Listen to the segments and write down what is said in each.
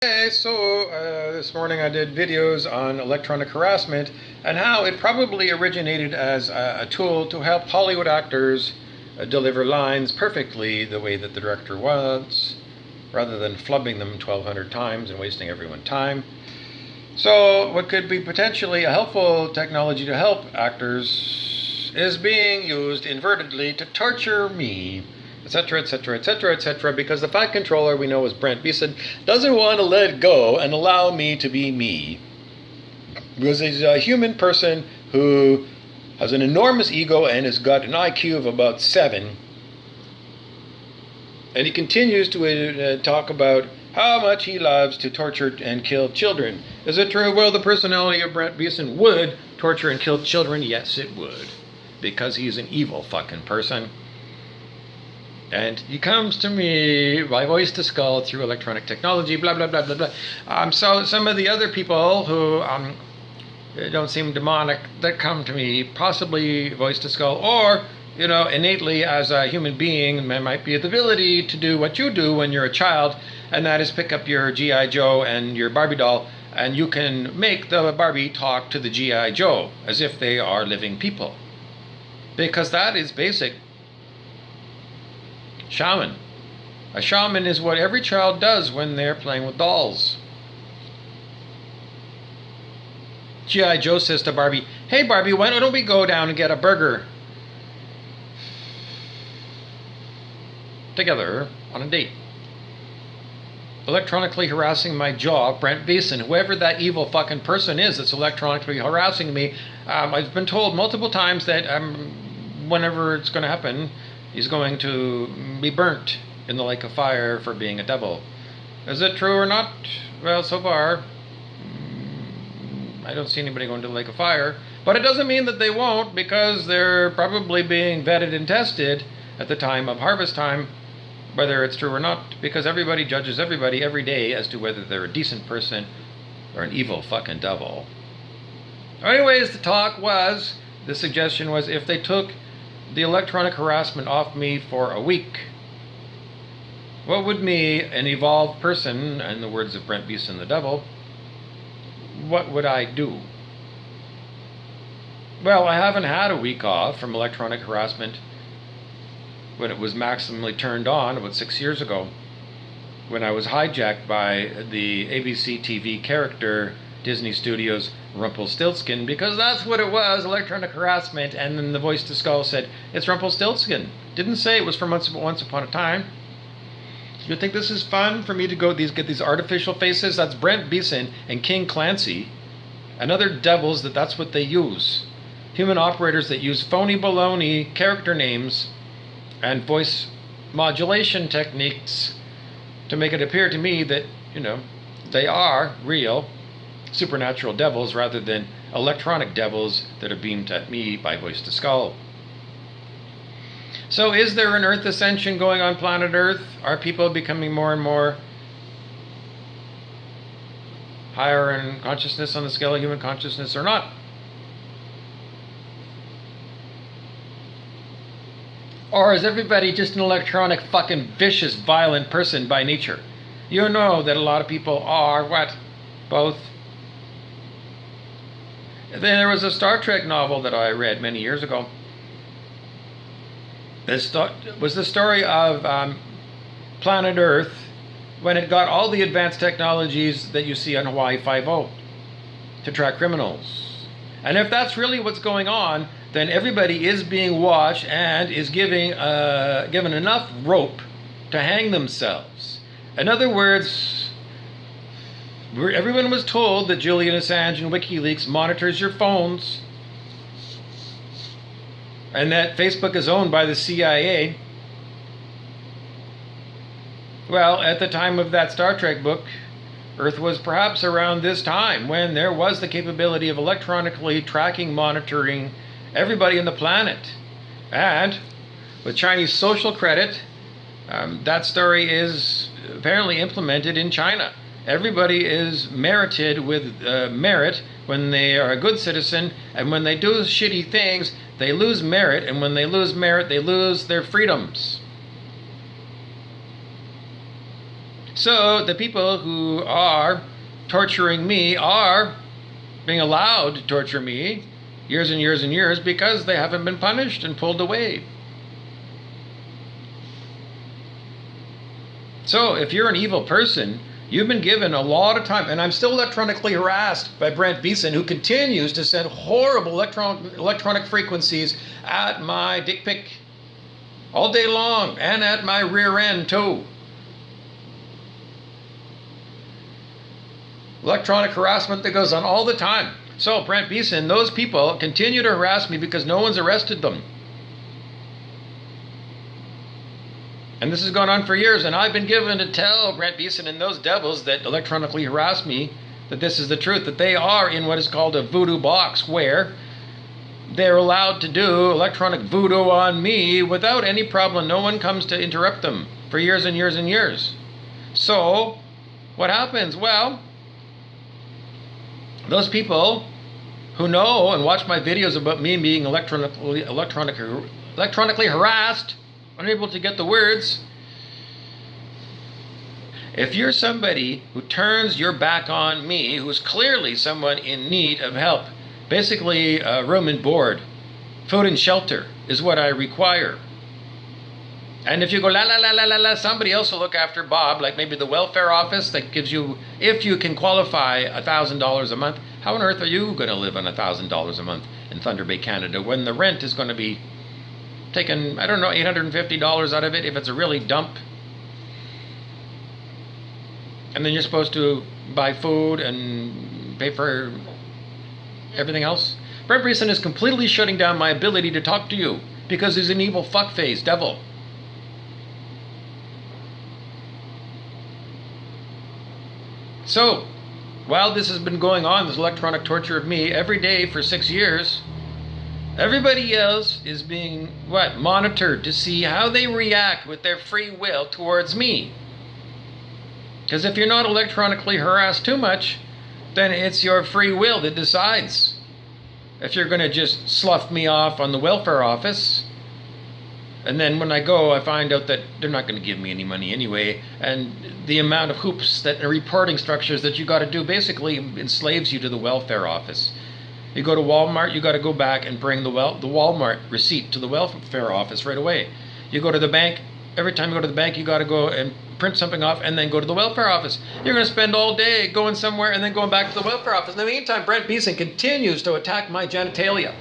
Hey, this morning I did videos on electronic harassment and how it probably originated as a tool to help Hollywood actors deliver lines perfectly the way that the director wants, rather than flubbing them 1,200 times and wasting everyone's time. So, what could be potentially a helpful technology to help actors is being used invertedly to torture me, etc., etc., etc., etc., because the Fat Controller we know as Brent Beeson doesn't want to let go and allow me to be me. Because he's a human person who has an enormous ego and has got an IQ of about 7. And he continues to talk about how much he loves to torture and kill children. Is it true? Well, the personality of Brent Beeson would torture and kill children. Yes, it would. Because he's an evil fucking person. And he comes to me by voice to skull through electronic technology, blah, blah, blah, blah, blah. So some of the other people who don't seem demonic that come to me, possibly voice to skull, or innately as a human being, there might be the ability to do what you do when you're a child, and that is pick up your G.I. Joe and your Barbie doll, and you can make the Barbie talk to the G.I. Joe as if they are living people. Because that is basic shaman. A shaman is what every child does when they're playing with dolls. G.I. Joe says to Barbie, "Hey Barbie, why don't we go down and get a burger together on a date?" Electronically harassing my jaw, Brent Beeson, whoever that evil fucking person is that's electronically harassing me. I've been told multiple times that whenever it's going to happen, he's going to be burnt in the lake of fire for being a devil. Is it true or not? Well, so far, I don't see anybody going to the lake of fire. But it doesn't mean that they won't, because they're probably being vetted and tested at the time of harvest time, whether it's true or not, because everybody judges everybody every day as to whether they're a decent person or an evil fucking devil. Anyways, the suggestion was if they took the electronic harassment off me for a week, what would me, an evolved person, in the words of Brent Beeson the devil, what would I do? Well, I haven't had a week off from electronic harassment when it was maximally turned on about 6 years ago, when I was hijacked by the ABC TV character Disney Studios Rumpelstiltskin, because that's what it was, electronic harassment. And then the voice to skull said, "It's Rumpelstiltskin." Didn't say it was from Once Upon a Time. You think this is fun for me to get these artificial faces? That's Brent Beeson and King Clancy and other devils that's what they use. Human operators that use phony baloney character names and voice modulation techniques to make it appear to me that, they are real supernatural devils rather than electronic devils that are beamed at me by voice to skull. So is there an Earth ascension going on planet Earth? Are people becoming more and more higher in consciousness on the scale of human consciousness or not? Or is everybody just an electronic fucking vicious violent person by nature? You know that a lot of people are what? Both. There was a Star Trek novel that I read many years ago. This was the story of planet Earth when it got all the advanced technologies that you see on Hawaii Five-0 to track criminals. And if that's really what's going on, then everybody is being watched and is given enough rope to hang themselves. In other words, everyone was told that Julian Assange and WikiLeaks monitors your phones and that Facebook is owned by the CIA. Well, at the time of that Star Trek book, Earth was perhaps around this time when there was the capability of electronically tracking, monitoring everybody on the planet. And with Chinese social credit, that story is apparently implemented in China. Everybody is merited with merit when they are a good citizen, and when they do shitty things, they lose merit, and when they lose merit, they lose their freedoms. So the people who are torturing me are being allowed to torture me years and years and years because they haven't been punished and pulled away. So if you're an evil person, you've been given a lot of time, and I'm still electronically harassed by Brent Beeson, who continues to send horrible electronic frequencies at my dick pic all day long, and at my rear end too. Electronic harassment that goes on all the time. So Brent Beeson, those people continue to harass me because no one's arrested them. And this has gone on for years, and I've been given to tell Brent Beeson and those devils that electronically harass me that this is the truth, that they are in what is called a voodoo box, where they're allowed to do electronic voodoo on me without any problem. No one comes to interrupt them for years and years and years. So what happens? Well, those people who know and watch my videos about me being electronically harassed, unable to get the words. If you're somebody who turns your back on me, who's clearly someone in need of help, basically room and board, food and shelter is what I require. And if you go la la la la la la, somebody else will look after Bob, like maybe the welfare office that gives you, if you can qualify, $1,000 a month. How on earth are you going to live on $1,000 a month in Thunder Bay, Canada, when the rent is going to be taken, I don't know, $850 out of it if it's a really dump? And then you're supposed to buy food and pay for everything else. Brent Beeson is completely shutting down my ability to talk to you because he's an evil fuckface devil. So, while this has been going on, this electronic torture of me every day for 6 years, everybody else is being, monitored to see how they react with their free will towards me. Because if you're not electronically harassed too much, then it's your free will that decides. If you're going to just slough me off on the welfare office, and then when I go, I find out that they're not going to give me any money anyway, and the amount of hoops that reporting structures that you got to do basically enslaves you to the welfare office. You go to Walmart, you got to go back and bring the Walmart receipt to the welfare office right away. You go to the bank, every time you go to the bank, you got to go and print something off and then go to the welfare office. You're going to spend all day going somewhere and then going back to the welfare office. In the meantime, Brent Beeson continues to attack my genitalia.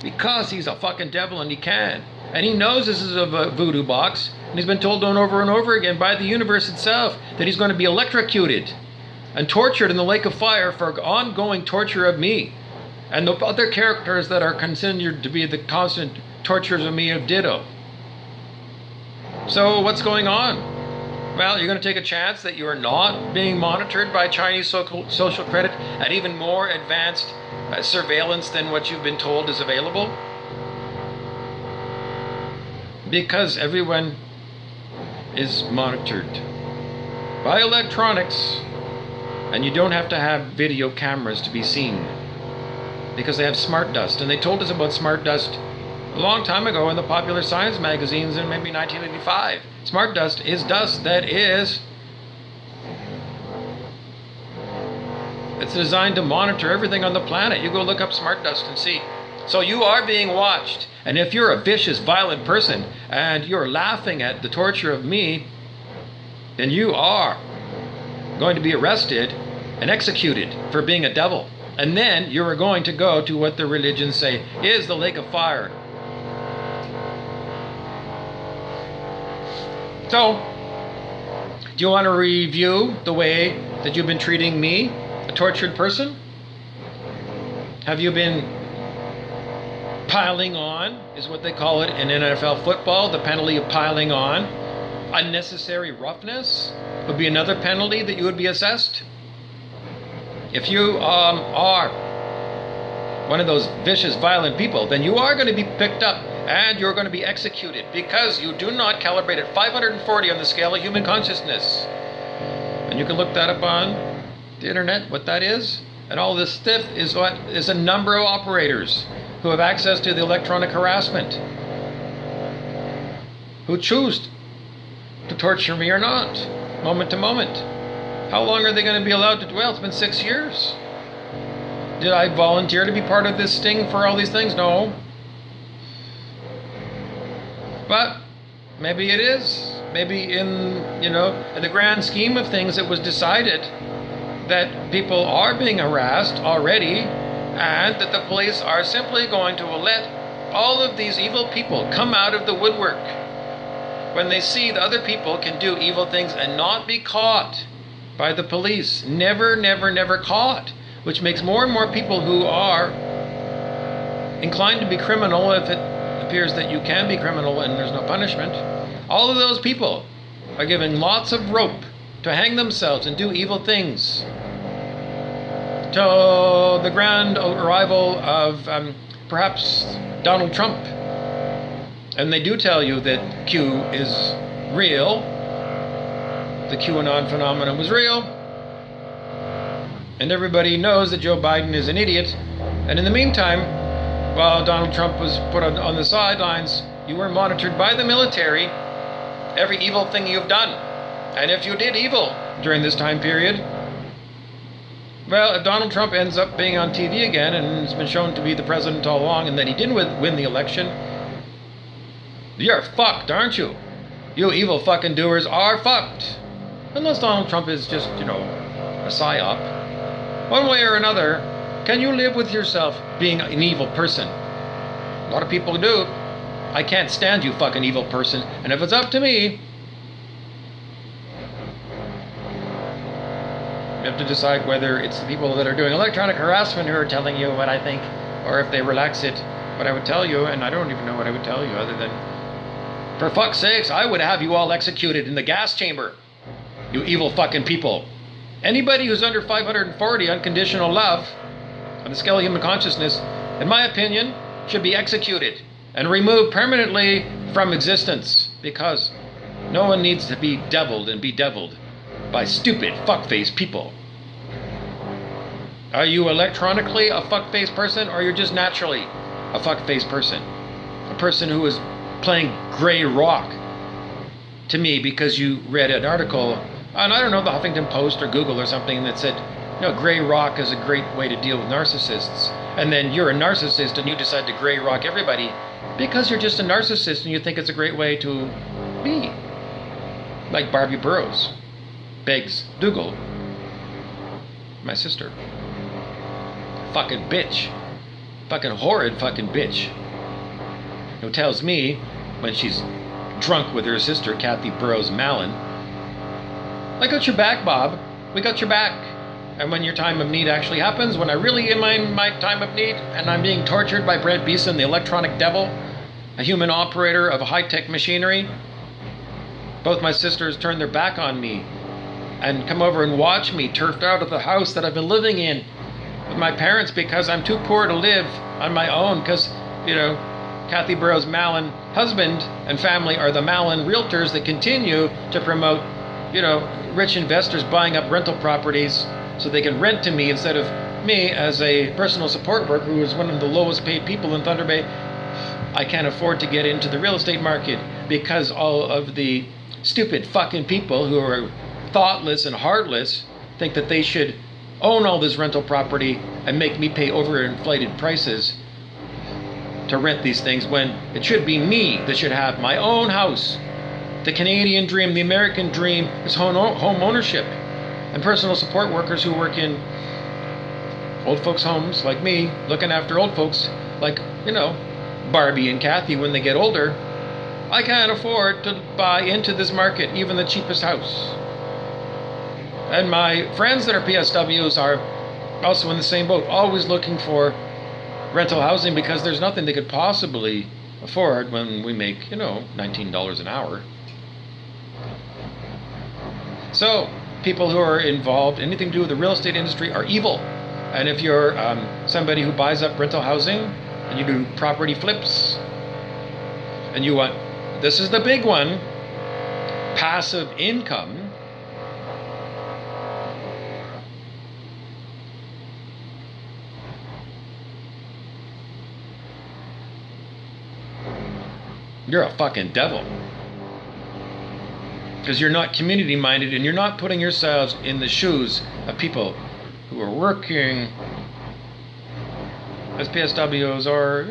Because he's a fucking devil and he can. And he knows this is a voodoo box. And he's been told over and over again by the universe itself that he's going to be electrocuted and tortured in the lake of fire for ongoing torture of me. And the other characters that are considered to be the constant tortures of me of ditto. So what's going on? Well, you're going to take a chance that you are not being monitored by Chinese social credit at even more advanced surveillance than what you've been told is available? Because everyone is monitored by electronics, and you don't have to have video cameras to be seen because they have smart dust. And they told us about smart dust a long time ago in the popular science magazines in maybe 1985. Smart dust is dust that is, it's designed to monitor everything on the planet. You go look up smart dust and see. So you are being watched. And if you're a vicious, violent person and you're laughing at the torture of me, then you are going to be arrested and executed for being a devil. And then you are going to go to what the religions say is the lake of fire. So, do you want to review the way that you've been treating me, a tortured person? Have you been piling on, is what they call it in NFL football, the penalty of piling on? Unnecessary roughness would be another penalty that you would be assessed. If you are one of those vicious, violent people, then you are going to be picked up and you're going to be executed because you do not calibrate at 540 on the scale of human consciousness. And you can look that up on the internet, what that is. And all this stuff is what is a number of operators who have access to the electronic harassment, who choose to torture me or not, moment to moment. How long are they going to be allowed to dwell? It's been 6 years. Did I volunteer to be part of this sting for all these things? No. But maybe it is. Maybe in the grand scheme of things, it was decided that people are being harassed already, and that the police are simply going to let all of these evil people come out of the woodwork when they see that other people can do evil things and not be caught by the police. Never, never, never caught. Which makes more and more people who are inclined to be criminal, if it appears that you can be criminal and there's no punishment, all of those people are given lots of rope to hang themselves and do evil things. Till the grand arrival of perhaps Donald Trump. And they do tell you that Q is real. The QAnon phenomenon was real. And everybody knows that Joe Biden is an idiot. And in the meantime, while Donald Trump was put on the sidelines, you were monitored by the military, every evil thing you've done. And if you did evil during this time period, well, if Donald Trump ends up being on TV again and has been shown to be the president all along and that he didn't win the election, you're fucked, aren't you? You evil fucking doers are fucked. Unless Donald Trump is just, a psyop. One way or another, can you live with yourself being an evil person? A lot of people do. I can't stand you fucking evil person. And if it's up to me, you have to decide whether it's the people that are doing electronic harassment who are telling you what I think, or if they relax it, what I would tell you. And I don't even know what I would tell you other than, for fuck's sakes, I would have you all executed in the gas chamber. You evil fucking people. Anybody who's under 540 unconditional love on the scale of human consciousness, in my opinion, should be executed and removed permanently from existence, because no one needs to be deviled and bedeviled by stupid fuckface people. Are you electronically a fuckface person, or you're just naturally a fuckface person? A person who is playing gray rock to me because you read an article on, I don't know, the Huffington Post or Google or something that said, gray rock is a great way to deal with narcissists. And then you're a narcissist and you decide to gray rock everybody because you're just a narcissist and you think it's a great way to be. Like Barbie Burroughs begs Dougal, my sister. Fucking bitch. Fucking horrid fucking bitch. Who tells me when she's drunk with her sister, Kathy Burroughs Mallon, I got your back, Bob. We got your back. And when your time of need actually happens, when I really am in my time of need, and I'm being tortured by Brent Beeson, the electronic devil, a human operator of high-tech machinery, both my sisters turn their back on me and come over and watch me turfed out of the house that I've been living in with my parents because I'm too poor to live on my own because, Kathy Burroughs Mallon husband and family are the Mallon realtors that continue to promote rich investors buying up rental properties so they can rent to me instead of me as a personal support worker who is one of the lowest paid people in Thunder Bay. I can't afford to get into the real estate market because all of the stupid fucking people who are thoughtless and heartless think that they should own all this rental property and make me pay overinflated prices to rent these things when it should be me that should have my own house. The Canadian dream, the American dream is home ownership. And personal support workers who work in old folks' homes like me, looking after old folks like, Barbie and Kathy when they get older, I can't afford to buy into this market, even the cheapest house. And my friends that are PSWs are also in the same boat, always looking for rental housing because there's nothing they could possibly afford when we make, $19 an hour. So, people who are involved, anything to do with the real estate industry, are evil. And if you're somebody who buys up rental housing and you do property flips and you want, this is the big one, passive income, you're a fucking devil. Because you're not community minded and you're not putting yourselves in the shoes of people who are working as PSWs or,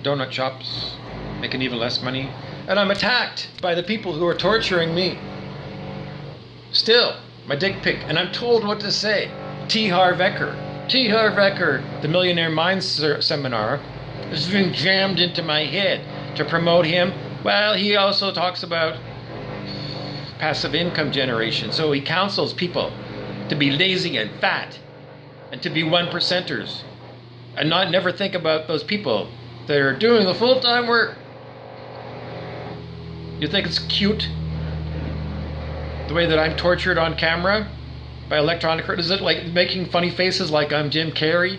donut shops, making even less money. And I'm attacked by the people who are torturing me. Still, my dick pic, and I'm told what to say. T. Harv Eker, the Millionaire Minds seminar, has been jammed into my head to promote him. Well, he also talks about passive income generation. So he counsels people to be lazy and fat and to be 1%ers and never think about those people that are doing the full-time work. You think it's cute the way that I'm tortured on camera by electronic? Is it like making funny faces like I'm Jim Carrey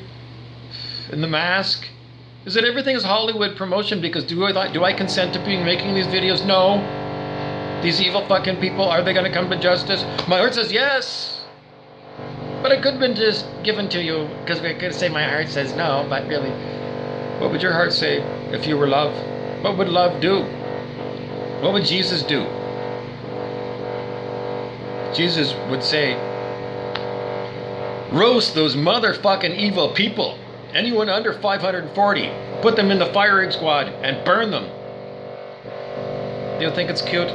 in The Mask? Is it everything is Hollywood promotion? Because do I consent to making these videos? No. These evil fucking people, are they going to come to justice? My heart says yes. But it could have been just given to you, because we could say my heart says no, but really, what would your heart say if you were love? What would love do? What would Jesus do? Jesus would say, roast those motherfucking evil people. Anyone under 540, put them in the firing squad and burn them. Do you think it's cute?